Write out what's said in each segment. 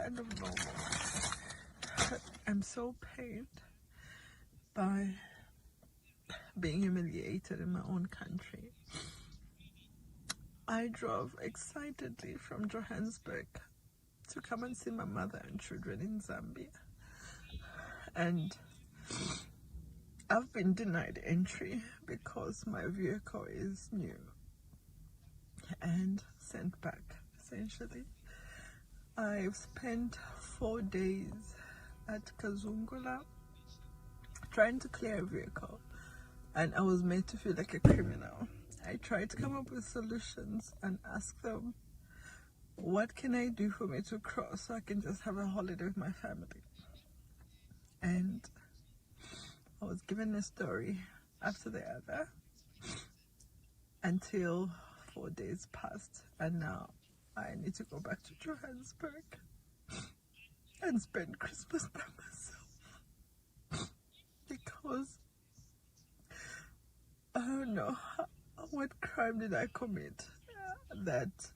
kind of normal. I'm so pained by being humiliated in my own country. I drove excitedly from Johannesburg to come and see my mother and children in Zambia. And I've been denied entry because my vehicle is new and sent back, essentially. I've spent 4 days at Kazungula trying to clear a vehicle, and I was made to feel like a criminal. I tried to come up with solutions and ask them, what can I do for me to cross so I can just have a holiday with my family? And I was given a story after the other until 4 days passed, and now I need to go back to Johannesburg and spend Christmas by myself because I don't know what crime did I commit that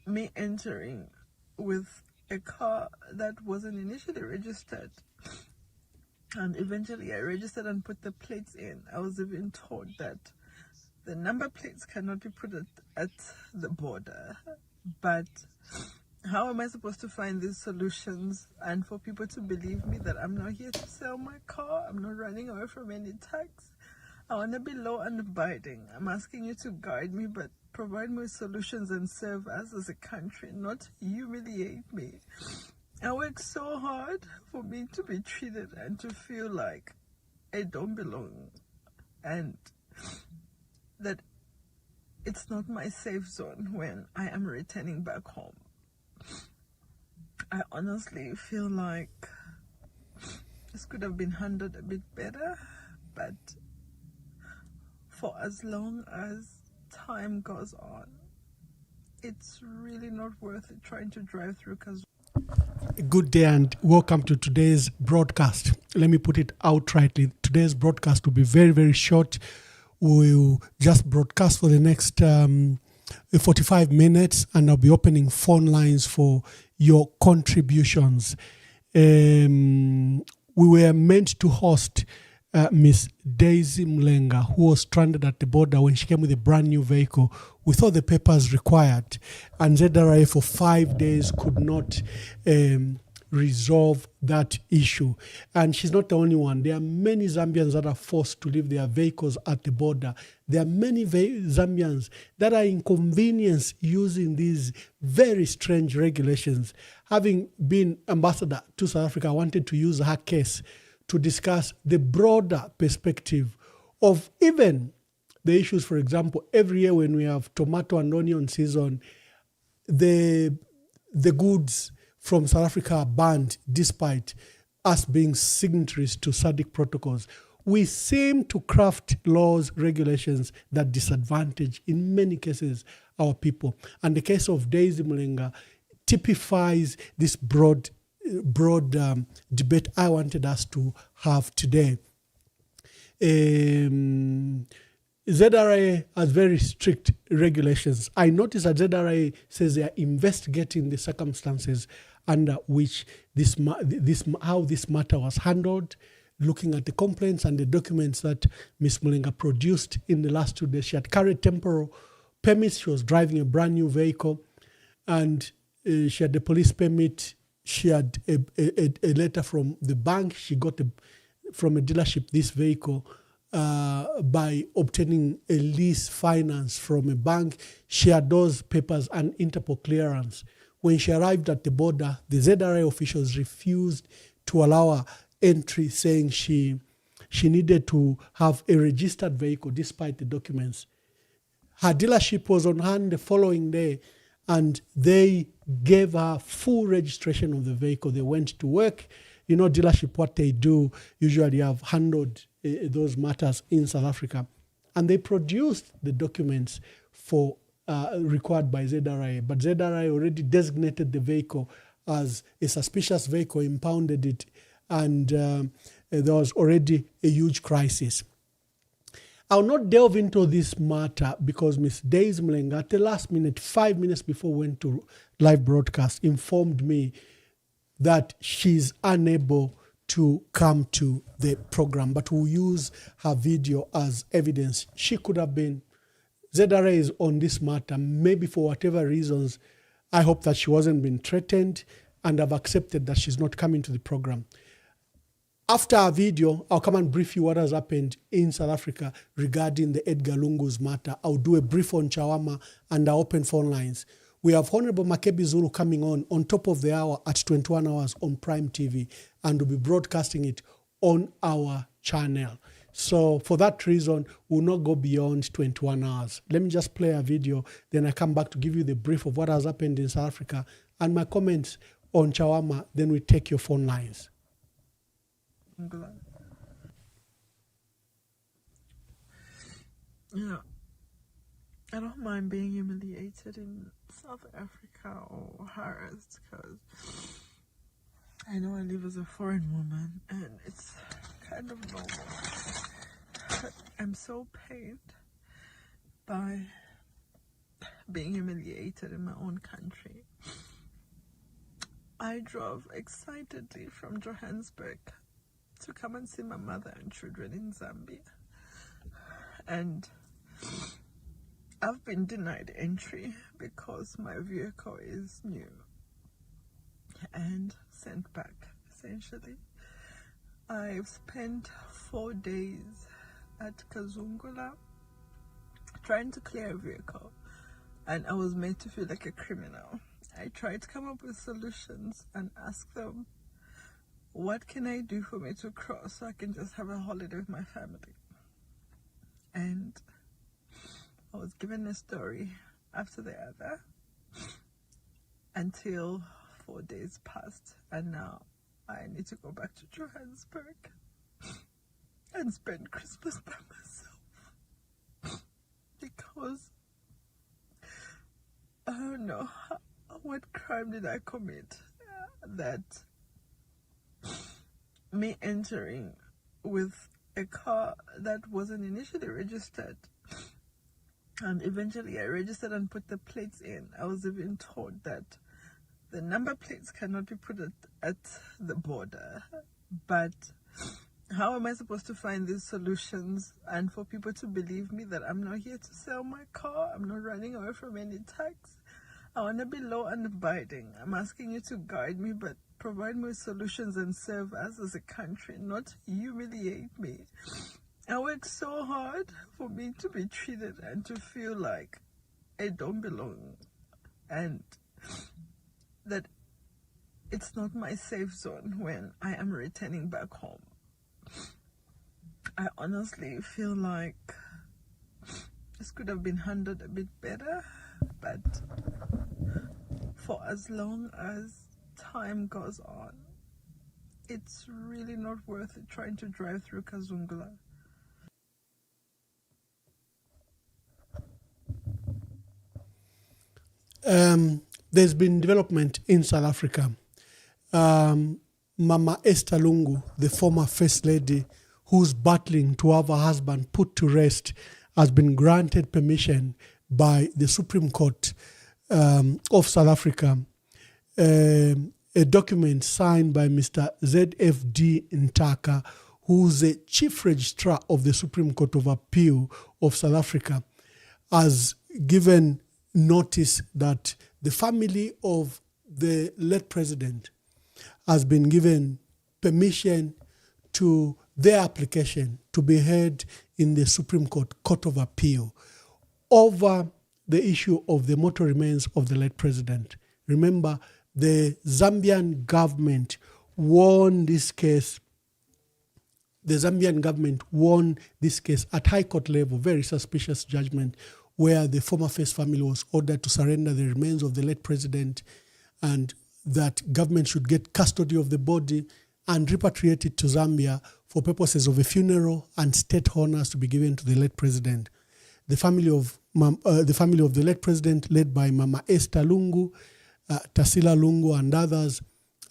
me entering with a car that wasn't initially registered, and eventually I registered and put the plates in. I was even told that the number plates cannot be put at the border. But how am I supposed to find these solutions and for people to believe me that I'm not here to sell my car? I'm not running away from any tax. I want to be law and abiding. I'm asking you to guide me, but provide me with solutions and serve us as a country, not humiliate me. I work so hard for me to be treated and to feel like I don't belong, and that it's not my safe zone when I am returning back home. I honestly feel like this could have been handled a bit better, but for as long as time goes on, it's really not worth it trying to drive through Kazoo. Good day and welcome to today's broadcast. Let me put it outrightly. Today's broadcast will be very, very short. We'll just broadcast for the next 45 minutes, and I'll be opening phone lines for your contributions. We were meant to host Miss Daisy Mlenga, who was stranded at the border when she came with a brand new vehicle with all the papers required, and ZRA for 5 days could not resolve that issue. And she's not the only one. There are many Zambians that are forced to leave their vehicles at the border. There are many Zambians that are inconvenienced using these very strange regulations. Having been ambassador to South Africa, I wanted to use her case to discuss the broader perspective of even the issues. For example, every year when we have tomato and onion season, the goods from South Africa are banned despite us being signatories to SADC protocols. We seem to craft laws, regulations that disadvantage, in many cases, our people. And the case of Daisy Mlenga typifies this broad debate I wanted us to have today. ZRA has very strict regulations. I noticed that ZRA says they are investigating the circumstances under which how this matter was handled, looking at the complaints and the documents that Ms. Mlenga produced in the last 2 days. She had carried temporal permits. She was driving a brand new vehicle, and she had the police permit. She had a letter from the bank. She got from a dealership this vehicle by obtaining a lease finance from a bank. She had those papers and Interpol clearance. When she arrived at the border, the ZRA officials refused to allow her entry, saying she needed to have a registered vehicle despite the documents. Her dealership was on hand the following day, and they gave her full registration of the vehicle. They went to work. You know, dealership, what they do, usually have handled those matters in South Africa. And they produced the documents for required by ZRA. But ZRA already designated the vehicle as a suspicious vehicle, impounded it, and there was already a huge crisis. I'll not delve into this matter because Miss Daisy Mlenga, at the last minute, 5 minutes before we went to live broadcast, informed me that she's unable to come to the program, but we'll use her video as evidence. She could have been, ZRA is on this matter, maybe for whatever reasons. I hope that she wasn't being threatened and have accepted that she's not coming to the program. After our video, I'll come and brief you what has happened in South Africa regarding the Edgar Lungu's matter. I'll do a brief on Chawama and our open phone lines. We have Honorable Makebi Zulu coming on top of the hour at 21 hours on Prime TV, and we'll be broadcasting it on our channel. So for that reason, we'll not go beyond 21 hours. Let me just play a video, then I come back to give you the brief of what has happened in South Africa and my comments on Chawama, then we take your phone lines. Yeah, I don't mind being humiliated in South Africa or harassed because I know I live as a foreign woman and it's kind of normal. But I'm so pained by being humiliated in my own country. I drove excitedly from Johannesburg to come and see my mother and children in Zambia. And I've been denied entry because my vehicle is new and sent back, essentially. I've spent 4 days at Kazungula trying to clear a vehicle, and I was made to feel like a criminal. I tried to come up with solutions and ask them, what can I do for me to cross so I can just have a holiday with my family? And I was given a story after the other until 4 days passed, and now I need to go back to Johannesburg and spend Christmas by myself because I don't know what crime did I commit that me entering with a car that wasn't initially registered, and eventually I registered and put the plates in. I was even told that the number plates cannot be put at the border. But how am I supposed to find these solutions and for people to believe me that I'm not here to sell my car, I'm not running away from any tax? I want to be law and abiding. I'm asking you to guide me, but provide me with solutions and serve us as a country, not humiliate me. I work so hard for me to be treated and to feel like I don't belong, and that it's not my safe zone when I am returning back home. I honestly feel like this could have been handled a bit better, but for as long as time goes on, it's really not worth it trying to drive through Kazungula. There's been development in South Africa. Mama Esther Lungu, the former First Lady, who's battling to have her husband put to rest, has been granted permission by the Supreme Court of South Africa. A document signed by Mr. ZFD Ntaka, who's the Chief Registrar of the Supreme Court of Appeal of South Africa, has given notice that the family of the late president has been given permission to their application to be heard in the Supreme Court of Appeal over the issue of the mortal remains of the late president. Remember, the Zambian government won this case. The Zambian government won this case at High Court level, very suspicious judgment, where the former First family was ordered to surrender the remains of the late president and that government should get custody of the body and repatriate it to Zambia for purposes of a funeral and state honors to be given to the late president. The family of the late president, led by Mama Esther Lungu, Tasila Lungu and others,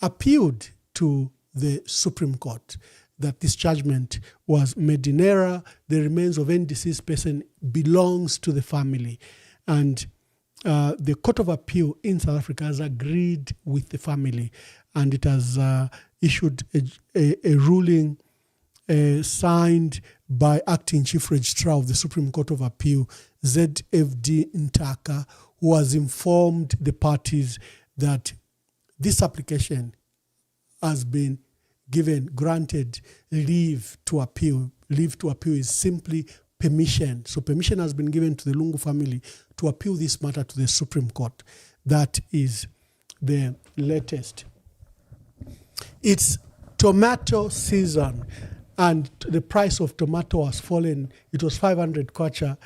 appealed to the Supreme Court. that this judgment was made in error. The remains of any deceased person belongs to the family. And the Court of Appeal in South Africa has agreed with the family, and it has issued a ruling signed by Acting Chief Registrar of the Supreme Court of Appeal, ZFD Ntaka, who has informed the parties that this application has been granted leave to appeal. Leave to appeal is simply permission. So permission has been given to the Lungu family to appeal this matter to the Supreme Court. That is the latest. It's tomato season, and the price of tomato has fallen. It was 500 kwacha.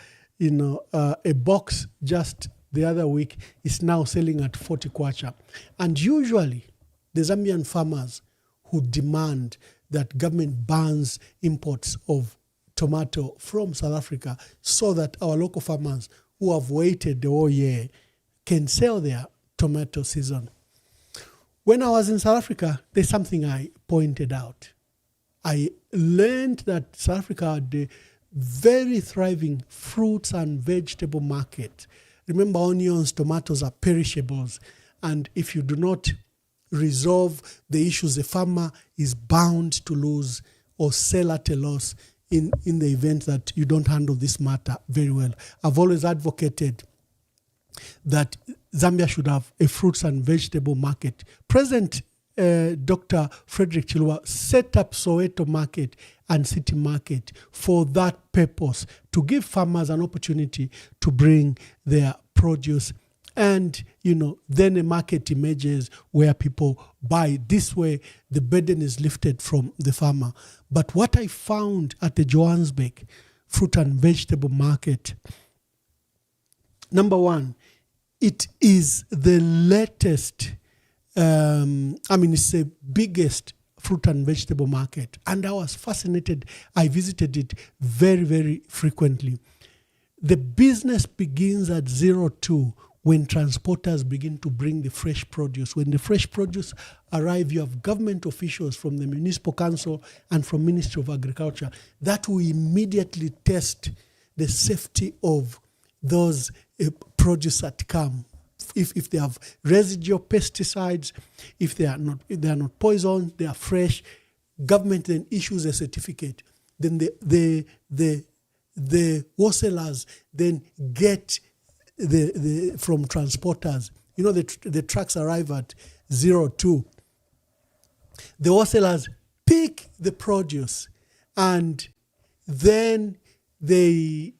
A box just the other week is now selling at 40 kwacha. And usually, the Zambian farmers who demand that government bans imports of tomato from South Africa so that our local farmers who have waited the whole year can sell their tomato season. When I was in South Africa, there's something I pointed out. I learned that South Africa had a very thriving fruits and vegetable market. Remember, onions, tomatoes are perishables, and if you do not resolve the issues, the farmer is bound to lose or sell at a loss in the event that you don't handle this matter very well. I've always advocated that Zambia should have a fruits and vegetable market. President Dr. Frederick Chilwa set up Soweto Market and City Market for that purpose, to give farmers an opportunity to bring their produce. And, then a market emerges where people buy. This way, the burden is lifted from the farmer. But what I found at the Johannesburg fruit and vegetable market, number one, it is the latest, it's the biggest fruit and vegetable market. And I was fascinated. I visited it very, very frequently. The business begins at 02 when transporters begin to bring the fresh produce. When the fresh produce arrive, you have government officials from the Municipal Council and from Ministry of Agriculture that will immediately test the safety of those produce that come. If they have residual pesticides, if they are not poisoned, they are fresh, government then issues a certificate. Then the wholesalers then get the from transporters. The trucks arrive at 02. The wholesalers pick the produce, and then they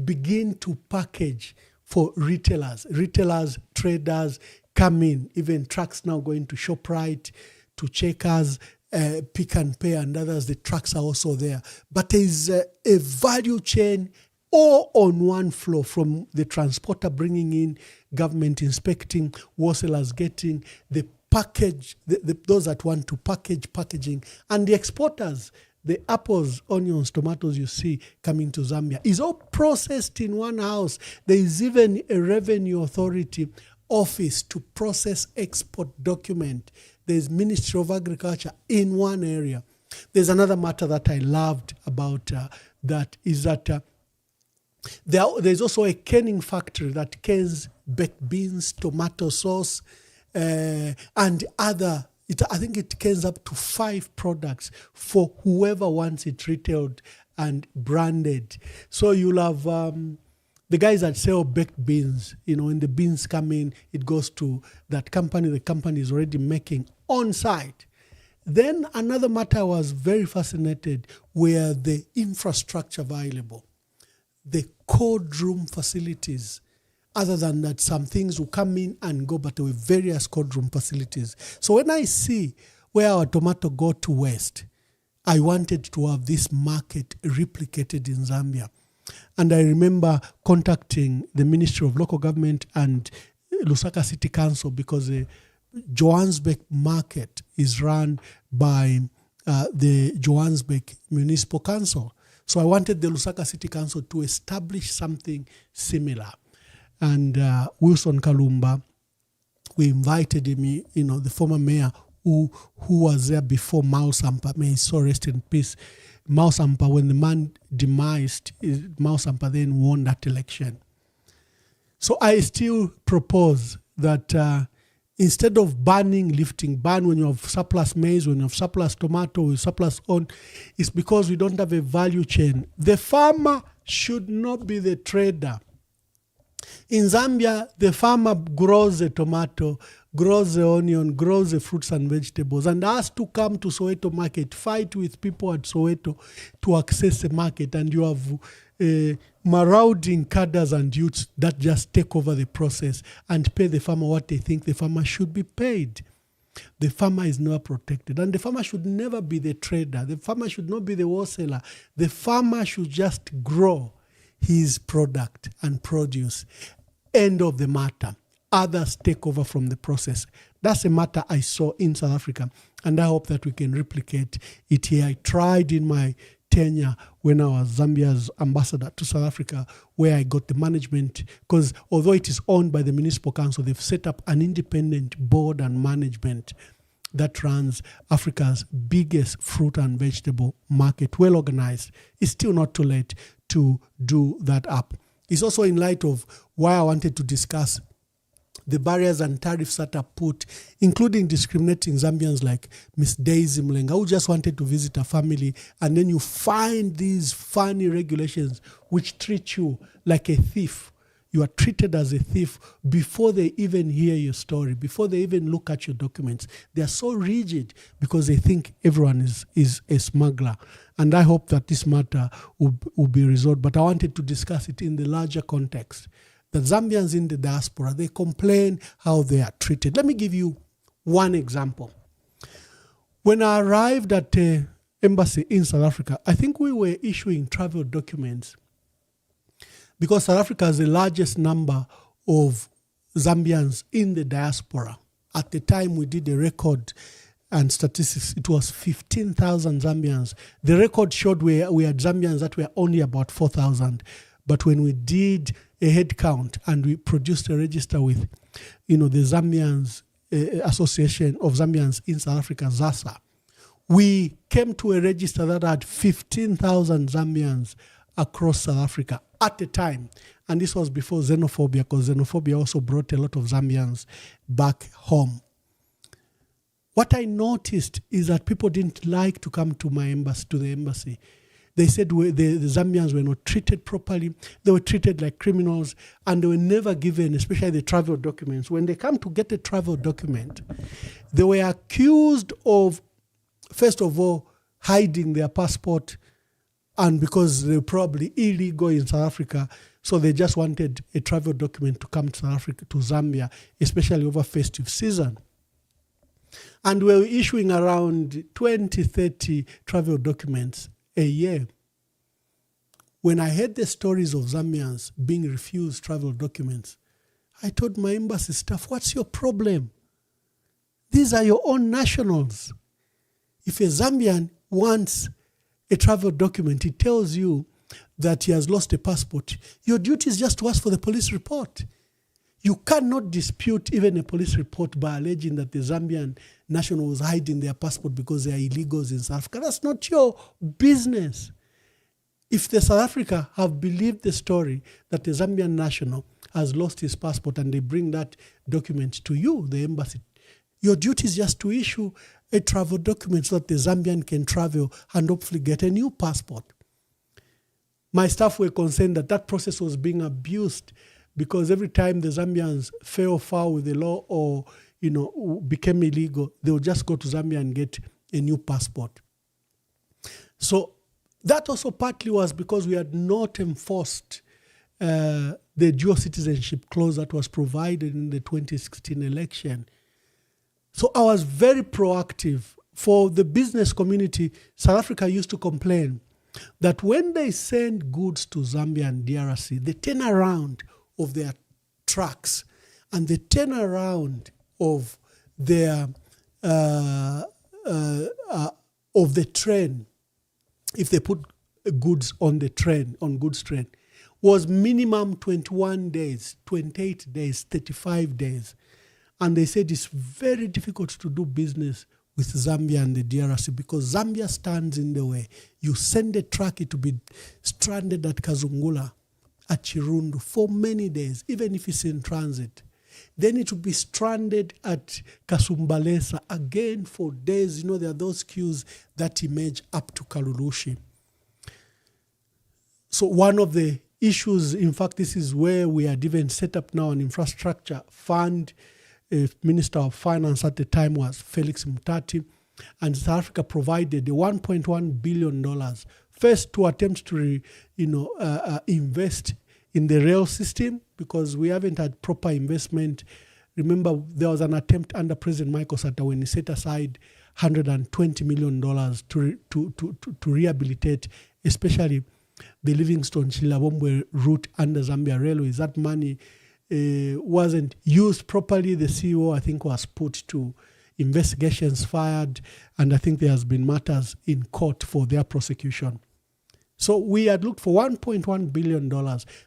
begin to package for retailers. Retailers, traders come in. Even trucks now going to ShopRite, to Checkers, Pick and Pay, and others. The trucks are also there. But there is a value chain all on one floor, from the transporter bringing in, government inspecting, wholesalers getting, the package, those that want to packaging, and the exporters. The apples, onions, tomatoes you see coming to Zambia is all processed in one house. There is even a revenue authority office to process export document. There's Ministry of Agriculture in one area. There's another matter that I loved about that is that there's also a canning factory that cans baked beans, tomato sauce, and other. I think it cans up to 5 products for whoever wants it retailed and branded. So you'll have the guys that sell baked beans. When the beans come in, it goes to that company. The company is already making on site. Then another matter I was very fascinated were the infrastructure available, the cold room facilities. Other than that, some things will come in and go, but there were various cold room facilities. So when I see where our tomato go to West, I wanted to have this market replicated in Zambia. And I remember contacting the Ministry of Local Government and Lusaka City Council, because the Johannesburg market is run by the Johannesburg Municipal Council. So I wanted the Lusaka City Council to establish something similar. And Wilson Kalumba, we invited him, the former mayor, who was there before Mao Sampa, may his soul rest in peace. Mao Sampa, when the man demised, Mao Sampa then won that election. So I still propose that instead of banning lifting, ban when you have surplus maize, when you have surplus tomato, surplus on, it's because we don't have a value chain. The farmer should not be the trader. In Zambia, the farmer grows the tomato, grows the onion, grows the fruits and vegetables, and has to come to Soweto market, fight with people at Soweto to access the market. And you have marauding cadres and youths that just take over the process and pay the farmer what they think the farmer should be paid. The farmer is never protected, and the farmer should never be the trader. The farmer should not be the wholesaler. The farmer should just grow his product and produce. End of the matter. Others take over from the process. That's a matter I saw in South Africa, and I hope that we can replicate it here. I tried in my tenure when I was Zambia's ambassador to South Africa, where I got the management, because although it is owned by the municipal council, they've set up an independent board and management that runs Africa's biggest fruit and vegetable market, well organized. It's still not too late to do that up. It's also in light of why I wanted to discuss the barriers and tariffs that are put, including discriminating Zambians like Miss Daisy Mlenga, who just wanted to visit a family, and then you find these funny regulations which treat you like a thief. You are treated as a thief before they even hear your story, before they even look at your documents. They are so rigid because they think everyone is a smuggler. And I hope that this matter will be resolved. But I wanted to discuss it in the larger context. The Zambians in the diaspora, they complain how they are treated. Let me give you one example. When I arrived at the embassy in South Africa, I think we were issuing travel documents because South Africa has the largest number of Zambians in the diaspora. At the time we did a record and statistics, it was 15,000 Zambians. The record showed we had Zambians that were only about 4,000. But when we did a head count and we produced a register with, the Zambians Association of Zambians in South Africa, ZASA, we came to a register that had 15,000 Zambians across South Africa at the time. And this was before xenophobia, because xenophobia also brought a lot of Zambians back home. What I noticed is that people didn't like to come to my embassy, to the embassy. They said the Zambians were not treated properly. They were treated like criminals, and they were never given, especially the travel documents. When they come to get a travel document, they were accused of, first of all, hiding their passport, and because they were probably illegal in South Africa, so they just wanted a travel document to come to South Africa, to Zambia, especially over festive season. And we were issuing around 20, 30 travel documents a year. When I heard the stories of Zambians being refused travel documents, I told my embassy staff, what's your problem? These are your own nationals. If a Zambian wants a travel document, he tells you that he has lost a passport, your duty is just to ask for the police report. You cannot dispute even a police report by alleging that the Zambian national was hiding their passport because they are illegals in South Africa. That's not your business. If the South Africa have believed the story that the Zambian national has lost his passport and they bring that document to you, the embassy, your duty is just to issue a travel document so that the Zambian can travel and hopefully get a new passport. My staff were concerned that that process was being abused, because every time the Zambians fell foul with the law or, became illegal, they would just go to Zambia and get a new passport. So that also partly was because we had not enforced the dual citizenship clause that was provided in the 2016 election. So I was very proactive. For the business community, South Africa used to complain that when they send goods to Zambia and DRC, the turnaround of their trucks and the turnaround of their of the train, if they put goods on the train, on goods train, was minimum 21 days, 28 days, 35 days. And they said it's very difficult to do business with Zambia and the DRC because Zambia stands in the way. You send a truck, it will be stranded at Kazungula, at Chirundu for many days, even if it's in transit. Then it will be stranded at Kasumbalesa again for days. You know, there are those queues that emerge up to Kalulushi. So one of the issues, in fact, this is where we had even set up now an infrastructure fund. Minister of Finance at the time was Felix Mutati, and South Africa provided the $1.1 billion first to attempt to invest in the rail system because we haven't had proper investment. Remember, there was an attempt under President Michael Sata when he set aside $120 million to rehabilitate, especially the Livingstone-Chilabombe route under Zambia Railways. That money wasn't used properly. The CEO, I think, was put to investigations, fired, and I think there has been matters in court for their prosecution. So we had looked for $1.1 billion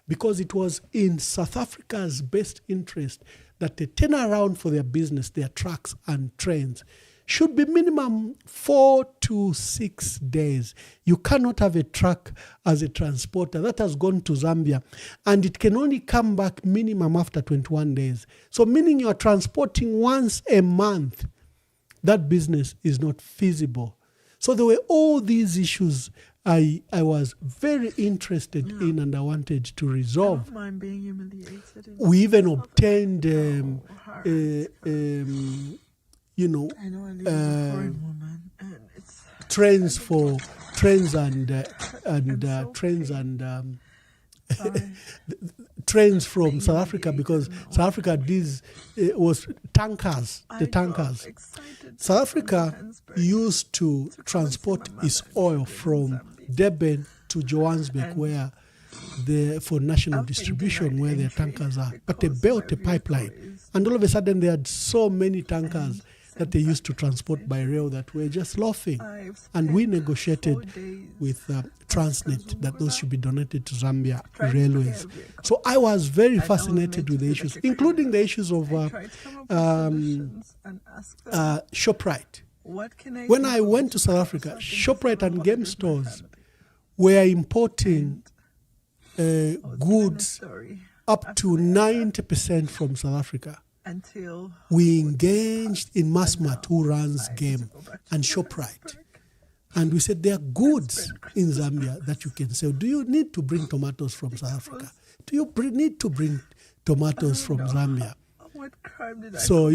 because it was in South Africa's best interest that the turnaround for their business, their trucks and trains, should be minimum 4 to 6 days. You cannot have a truck as a transporter that has gone to Zambia and it can only come back minimum after 21 days. So meaning you are transporting once a month. That business is not feasible. So there were all these issues I was very interested in and I wanted to resolve. I don't mind being humiliated. We even obtained I know I live with a foreign woman, and it's trains trains from South Africa because South Africa was tankers. The tankers. South Africa used to transport its oil from Durban to Johannesburg, where for national distribution, where their tankers are. But they built a pipeline, and all of a sudden they had so many tankers that they used to transport by rail that were just laughing. And we negotiated with Transnet that those should be donated to Zambia Railways. So I was very fascinated with the issues, including the issues of ShopRite. When I went to South Africa, ShopRite and game stores were importing goods up to 90% from South Africa. Until we engaged in Massmart, who runs Game, and ShopRite. And we said there are goods in Zambia that you can sell. Do you need to bring tomatoes from South Africa? Do you need to bring tomatoes from Zambia? What crime did I So,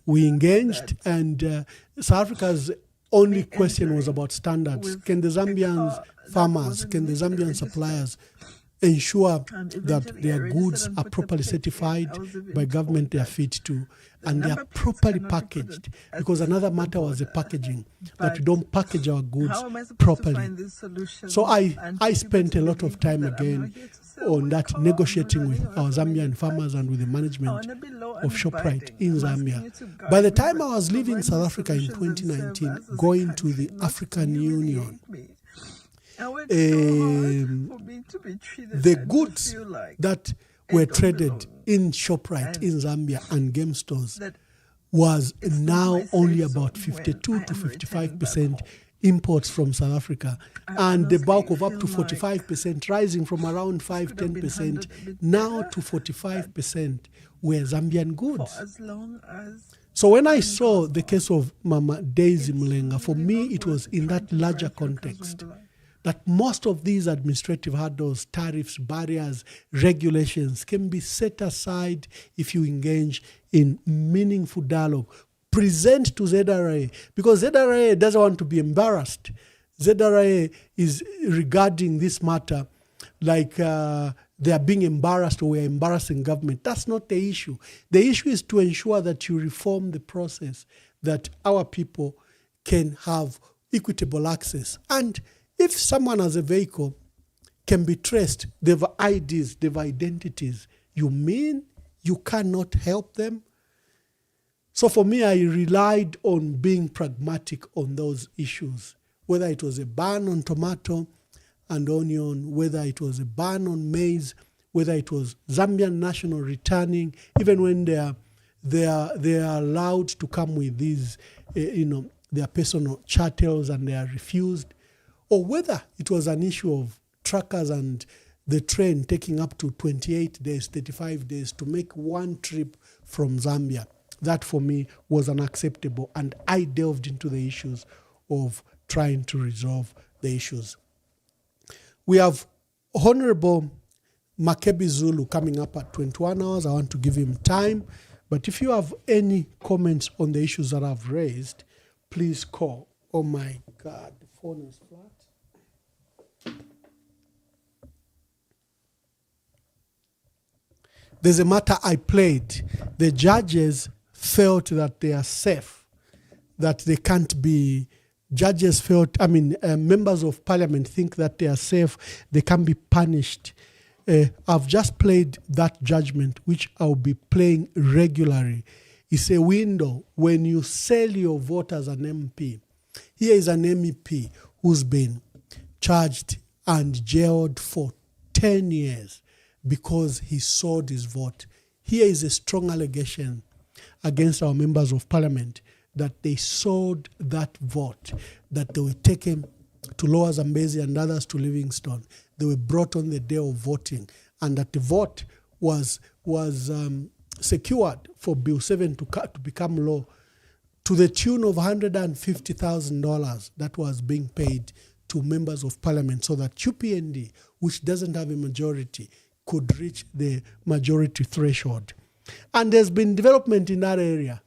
we engaged, and South Africa's only question was about standards. Can the Zambian farmers, can the Zambian suppliers ensure that their goods are properly certified by government they are fit to, and they are properly packaged? Because another matter was the packaging, that we don't package our goods properly. So I spent a lot of time again on that, negotiating with our Zambian farmers and with the management of ShopRite in Zambia. By the time I was leaving South Africa in 2019, going to the African Union, the goods that were traded in ShopRite in Zambia and game stores was now only about 52 to 55% imports from South Africa, and the bulk of up to 45%, rising from around 5-10% now to 45%, were Zambian goods. So when I saw the case of Mama Daisy Mlenga, for me it was in that larger context that most of these administrative hurdles, tariffs, barriers, regulations can be set aside if you engage in meaningful dialogue. Present to ZRA, because ZRA doesn't want to be embarrassed. ZRA is regarding this matter like they are being embarrassed or we are embarrassing government. That's not the issue. The issue is to ensure that you reform the process, that our people can have equitable access. And if someone has a vehicle can be traced, they have IDs, they have identities, you mean you cannot help them? So for me, I relied on being pragmatic on those issues, whether it was a ban on tomato and onion, whether it was a ban on maize, whether it was Zambian national returning, even when their they are allowed to come with these, their personal chattels, and they are refused, or whether it was an issue of truckers and the train taking up to 28 days, 35 days to make one trip from Zambia. That for me was unacceptable, and I delved into the issues of trying to resolve the issues. We have Honorable Makebi Zulu coming up at 21 hours. I want to give him time. But if you have any comments on the issues that I've raised, please call. Oh my God, the phone is flat. There's a matter I played. The judges felt that they are safe, that they can't be. Judges felt, members of parliament think that they are safe, they can be punished. I've just played that judgment, which I'll be playing regularly. It's a window when you sell your vote as an MP. Here is an MEP who's been charged and jailed for 10 years because he sold his vote. Here is a strong allegation against our members of parliament that they sold that vote, that they were taken to Lower Zambezi and others to Livingstone. They were brought on the day of voting, and that the vote was secured for Bill 7 to become law to the tune of $150,000 that was being paid to members of parliament so that UPND, which doesn't have a majority, could reach the majority threshold. And there's been development in that area.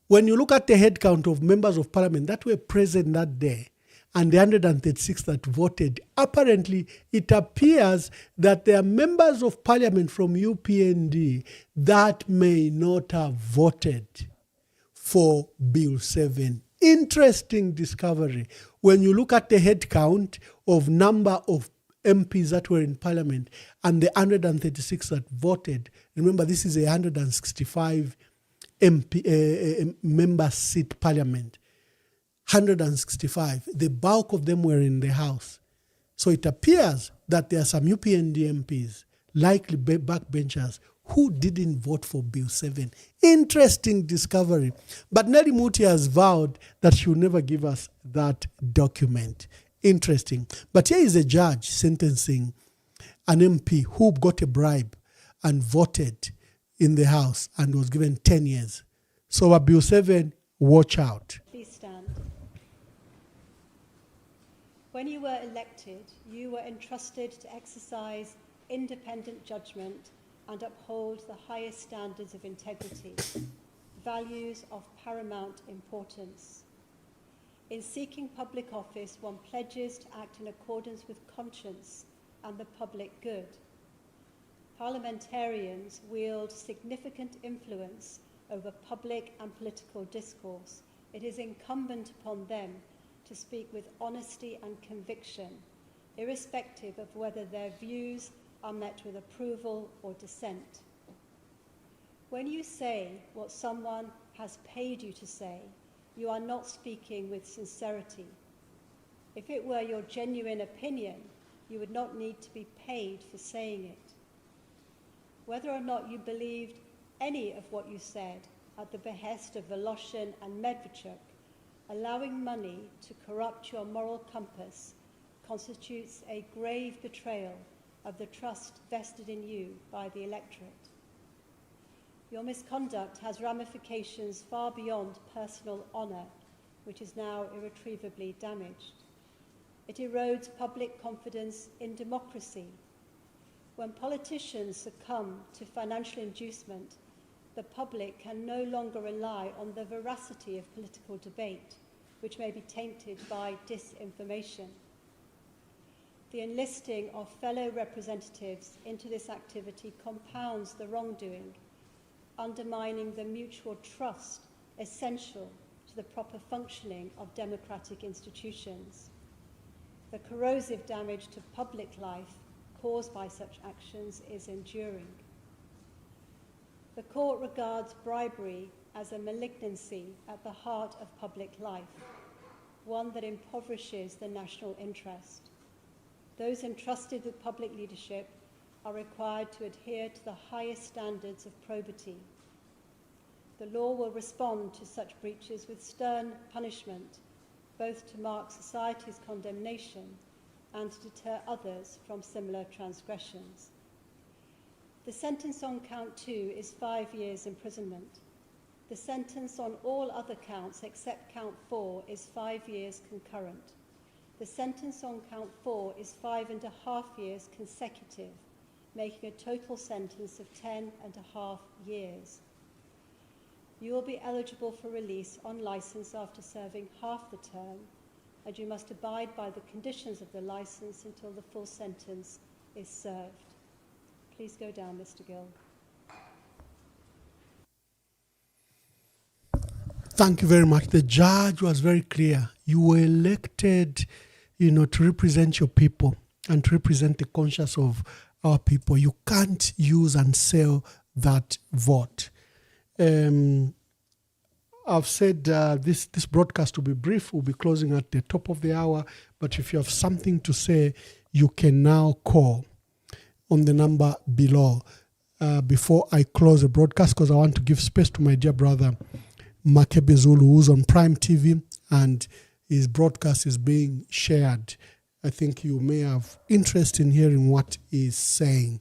When you look at the head count of members of parliament that were present that day and the 136 that voted, apparently it appears that there are members of parliament from UPND that may not have voted for Bill 7. Interesting discovery. When you look at the head count of number of MPs that were in parliament and the 136 that voted, remember this is a 165 member seat parliament, 165. The bulk of them were in the House. So it appears that there are some UPND MPs, likely backbenchers, who didn't vote for Bill 7. Interesting discovery. But Nelly Muti has vowed that she will never give us that document. Interesting. But here is a judge sentencing an MP who got a bribe and voted in the House and was given 10 years. So Bill 7, watch out. Please stand. When you were elected, you were entrusted to exercise independent judgment and uphold the highest standards of integrity, values of paramount importance. In seeking public office, one pledges to act in accordance with conscience and the public good. Parliamentarians wield significant influence over public and political discourse. It is incumbent upon them to speak with honesty and conviction, irrespective of whether their views are met with approval or dissent. When you say what someone has paid you to say, you are not speaking with sincerity. If it were your genuine opinion, you would not need to be paid for saying it. Whether or not you believed any of what you said at the behest of Voloshin and Medvedchuk, allowing money to corrupt your moral compass constitutes a grave betrayal of the trust vested in you by the electorate. Your misconduct has ramifications far beyond personal honour, which is now irretrievably damaged. It erodes public confidence in democracy. When politicians succumb to financial inducement, the public can no longer rely on the veracity of political debate, which may be tainted by disinformation. The enlisting of fellow representatives into this activity compounds the wrongdoing, undermining the mutual trust essential to the proper functioning of democratic institutions. The corrosive damage to public life caused by such actions is enduring. The court regards bribery as a malignancy at the heart of public life, one that impoverishes the national interest. Those entrusted with public leadership are required to adhere to the highest standards of probity, the law will respond to such breaches with stern punishment, both to mark society's condemnation and to deter others from similar transgressions. The sentence on count 2 is 5 years imprisonment. The sentence on all other counts except count 4 is 5 years concurrent. The sentence on count 4 is 5.5 years consecutive, making a total sentence of 10.5 years. You will be eligible for release on licence after serving half the term, and you must abide by the conditions of the licence until the full sentence is served. Please go down, Mr. Gill. Thank you very much. The judge was very clear. You were elected, to represent your people and to represent the conscience of our people. You can't use and sell that vote. I've said this broadcast will be brief. We'll be closing at the top of the hour. But if you have something to say, you can now call on the number below. Before I close the broadcast, because I want to give space to my dear brother, Makebe Zulu, who's on Prime TV, and his broadcast is being shared. I think you may have interest in hearing what he's saying.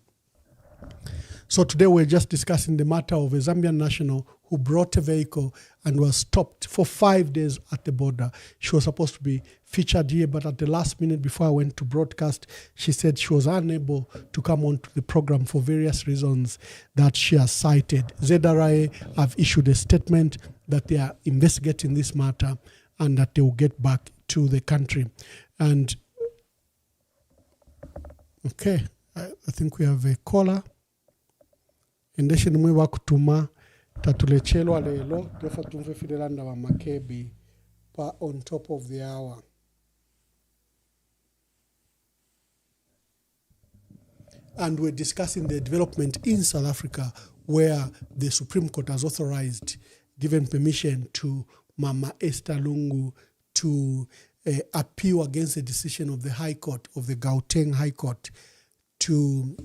So today we're just discussing the matter of a Zambian national who brought a vehicle and was stopped for 5 days at the border. She was supposed to be featured here, but at the last minute before I went to broadcast, she said she was unable to come on to the program for various reasons that she has cited. ZRA have issued a statement that they are investigating this matter and that they will get back to the country. And okay, I think we have a caller. Endeshe nimwe wakutuma tatulechelwa lelo defa tumve fidelanda wa Makebi pa on top of the hour. And we're discussing the development in South Africa where the Supreme Court has authorized, given permission to Mama Esther Lungu to appeal against the decision of the High Court, of the Gauteng High Court, to,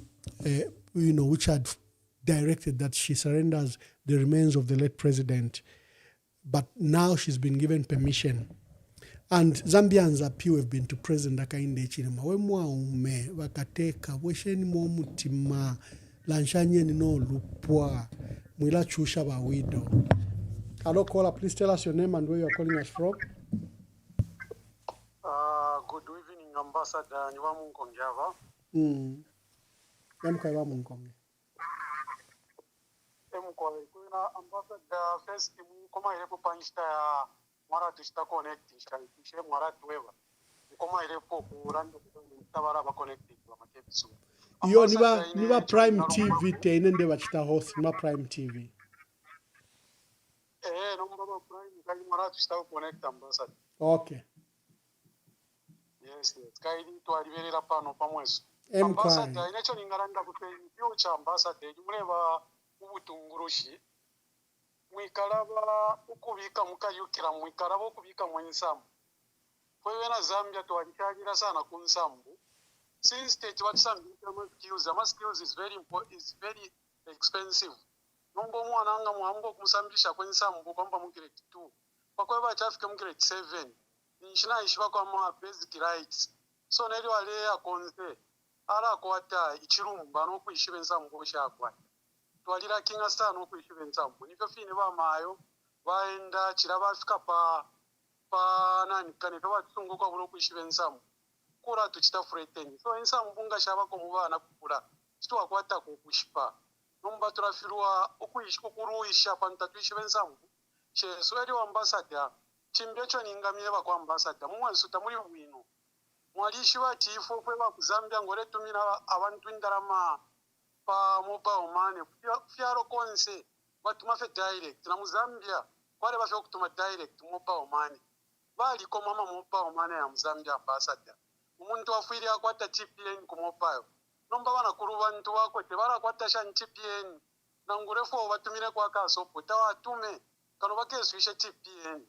which had directed that she surrenders the remains of the late president. But now she's been given permission. And Zambians appeal have been to President Hakainde Hichilema. Wemwa ume, wakateka, wesheni mutima, lanshanye nino lupwa, mwila chusha wa wido. Hello, caller, please tell us your name and where you are calling us from. Good evening, Ambassador Nyiwamu Nkongjava. Emkaiwa Munkonge. Kuna Ambassador first mukoma ilepo panchita ya mwara tushita connect ishe mwara tuweva mukoma ilepo kurando kutabara ba connected wa makebisu Iyo niba Prime TV tenende bachita host niba Prime TV no mbaba Prime kali mwara tushita connect Ambassador. Okay. Yes, kaidi twaliberera pano pamweso Ambassador inacho ningalanda kuti future Ambassador muleba ubutungurushi mwikalaba ukubika mukayukira mwikalaba ukubika mwensambu kwewe na Zambia twalichagira sana kunsambu since state watsambika skills is very expensive nombo mwana anga muhambo kumusambisha kwensambu kwamba mu grade 2 pakwe bachafika mu grade 7 nishina ishiba kwa ma basic rights so neli wale akonze ala kwata ichirumba no kwishibe nsambu shakwa twalira kinga sana okwishibe nsambu nivyo fine bamayo baenda chiraba fika pa nani kane to batsungu kwa bulo kwishibe nsambu kura tuchita threaten so nsambu ngashaba ko mubana kukura chitwa kwata ko kushipa nomba turafirwa okuyishiko kuruisha pantatuishibe nsambu cheso eri ambassador chimbecho ningamye ba kwa ambassador mwansu tamuri bwino mwalishi batifo kwe ba kuzambia ngore tumina abantu indarama pa mobile money fyaro konse batumafe direct na Muzambia kwale bafe okutuma direct mobile money bali ko mama mobile money ya Muzambia ambassador umuntu afiri akwata TPN ku mobile nomba bana kuruba ntu wako tebara kwata sha TPN na ngurefo batumire kwa kaso pota tume kano bakeswishe TPN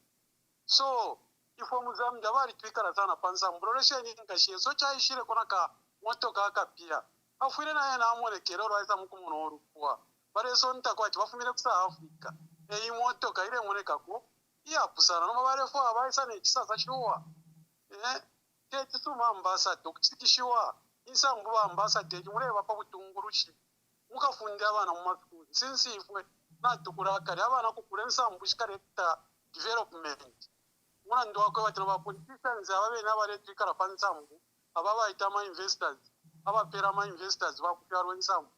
so ifo Muzambia bali twikara sana pansa mbrolesheni ngashie so chaishire konaka motoka akapia afwire naye namolekera olwaiza mukumuno olukwa bareso ntakwati bafumire kusa Africa eyimotoka irengonekako iyapusana nomabarefu abaisa nekisasa shuwa tekisuma ambasade okukitikishiwa insambu bambasade ekimureba pa butunguruki mukafundira abana mu masukulu sinsi ifwe natukurakari abana kukura ensambu shikareta development mwana ndo wakwe batino ba politicians ababe n'abaretrikara pa nsambu ababayita ama investors abapera ama investors bakubyarwa ensambu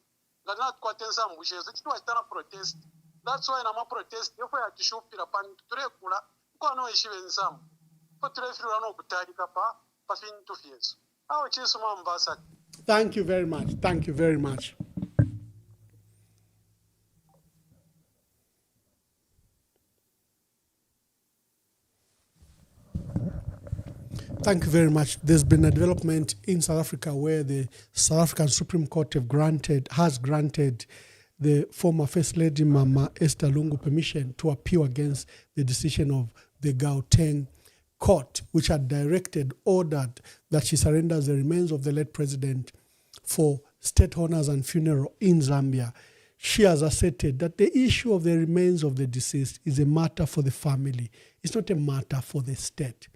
ngati natukwata ensambu shezo kitwa kitana protest. That's why nama protest yefwe yakishupira pani turekula kwano ishibe ensambu po turefirura no kutalika pa fintu fyezo aho chisuma ambassador. Thank you very much. Thank you very much. Thank you very much. There's been a development in South Africa where the South African Supreme Court has granted the former First Lady Mama Esther Lungu permission to appeal against the decision of the Gauteng court, which had ordered that she surrenders the remains of the late president for state honors and funeral in Zambia. She has asserted that the issue of the remains of the deceased is a matter for the family. It's not a matter for the state.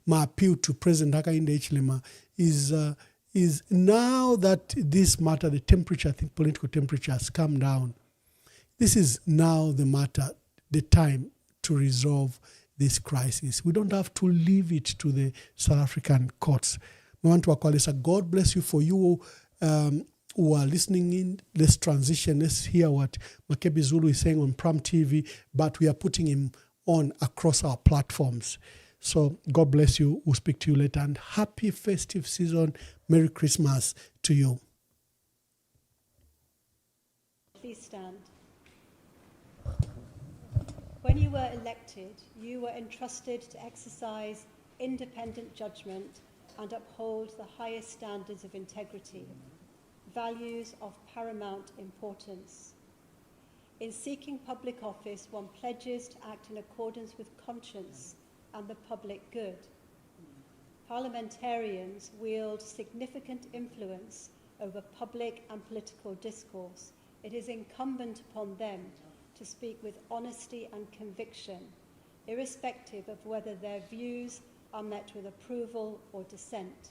My appeal to President Hakainde Hichilema is now that this matter, the temperature, I think political temperature has come down. This is now the time to resolve this crisis. We don't have to leave it to the South African courts. God bless you for you who are listening in. Let's transition. Let's hear what Makebi Zulu is saying on Pram TV, but we are putting him on across our platforms. So God bless you. We'll speak to you later. And happy festive season. Merry Christmas to you. Please stand. When you were elected, you were entrusted to exercise independent judgment and uphold the highest standards of integrity, values of paramount importance. In seeking public office, one pledges to act in accordance with conscience and the public good. Parliamentarians wield significant influence over public and political discourse. It is incumbent upon them to speak with honesty and conviction, irrespective of whether their views are met with approval or dissent.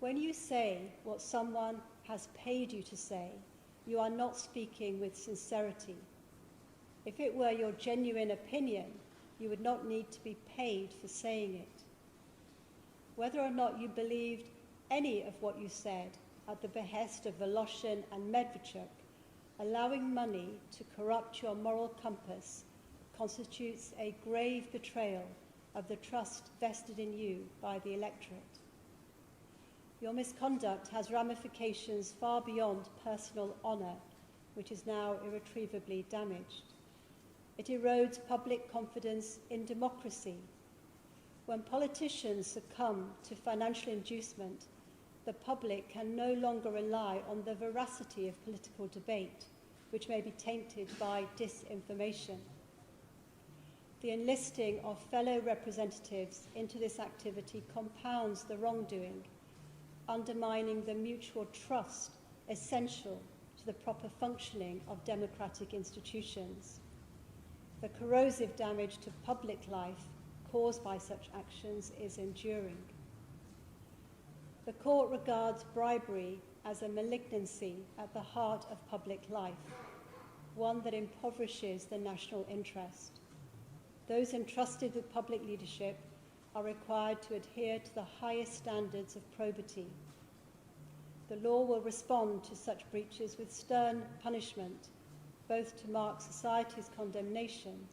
When you say what someone has paid you to say, you are not speaking with sincerity. If it were your genuine opinion, you would not need to be paid for saying it. Whether or not you believed any of what you said at the behest of Voloshin and Medvedchuk, allowing money to corrupt your moral compass constitutes a grave betrayal of the trust vested in you by the electorate. Your misconduct has ramifications far beyond personal honour, which is now irretrievably damaged. It erodes public confidence in democracy. When politicians succumb to financial inducement, the public can no longer rely on the veracity of political debate, which may be tainted by disinformation. The enlisting of fellow representatives into this activity compounds the wrongdoing, undermining the mutual trust essential to the proper functioning of democratic institutions. The corrosive damage to public life caused by such actions is enduring. The court regards bribery as a malignancy at the heart of public life, one that impoverishes the national interest. Those entrusted with public leadership are required to adhere to the highest standards of probity. The law will respond to such breaches with stern punishment, both to mark society's condemnation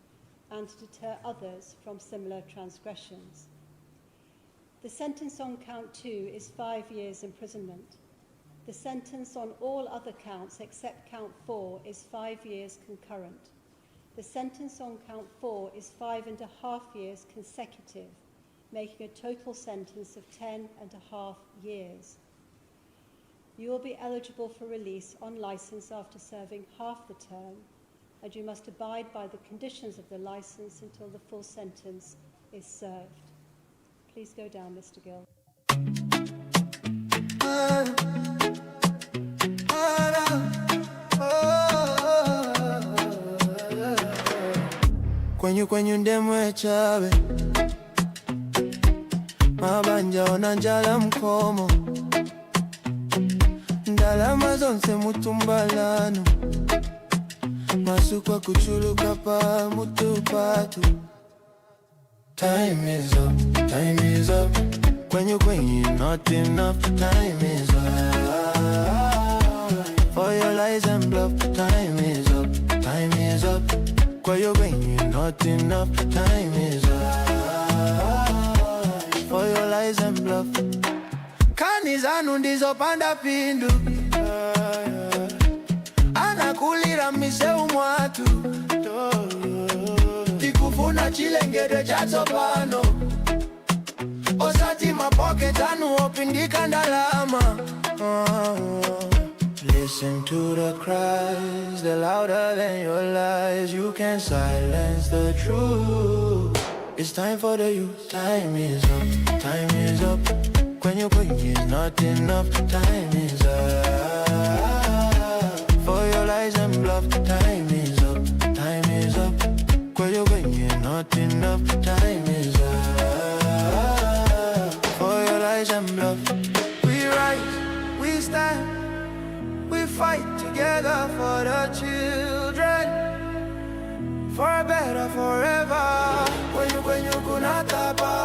and to deter others from similar transgressions. The sentence on count 2 is 5 years imprisonment. The sentence on all other counts except count 4 is 5 years concurrent. The sentence on count 4 is 5.5 years consecutive, making a total sentence of 10.5 years. You will be eligible for release on license after serving half the term, and you must abide by the conditions of the license until the full sentence is served. Please go down, Mr. Gill. kwenyu ndemwe chabe mabanja ona njala mkomo ndalama zonse mutumbalano masukwa kuchuluka pa mutupatu. Time is up, time is up. Kwenyu not enough. Time is up. For your lies and bluff. Time is up, time is up. Kwenyu not enough. Time is up. For your lies and bluff. Kani zanu ndizo panda pindu. Anakulira miseu mwatu. Tikufuna chilengede chato pano. Osati mapocket anu opindika ndalama. Listen to the cries, they're louder than your lies. You can't silence the truth. It's time for the youth. Time is up, time is up. When you is not enough. Time is up. For your lies and bluff. Time is up, time is up. When you not enough. Time is up. For your lies and bluff. We rise, we stand, we fight together for the children, for a better forever. When you kunatapa.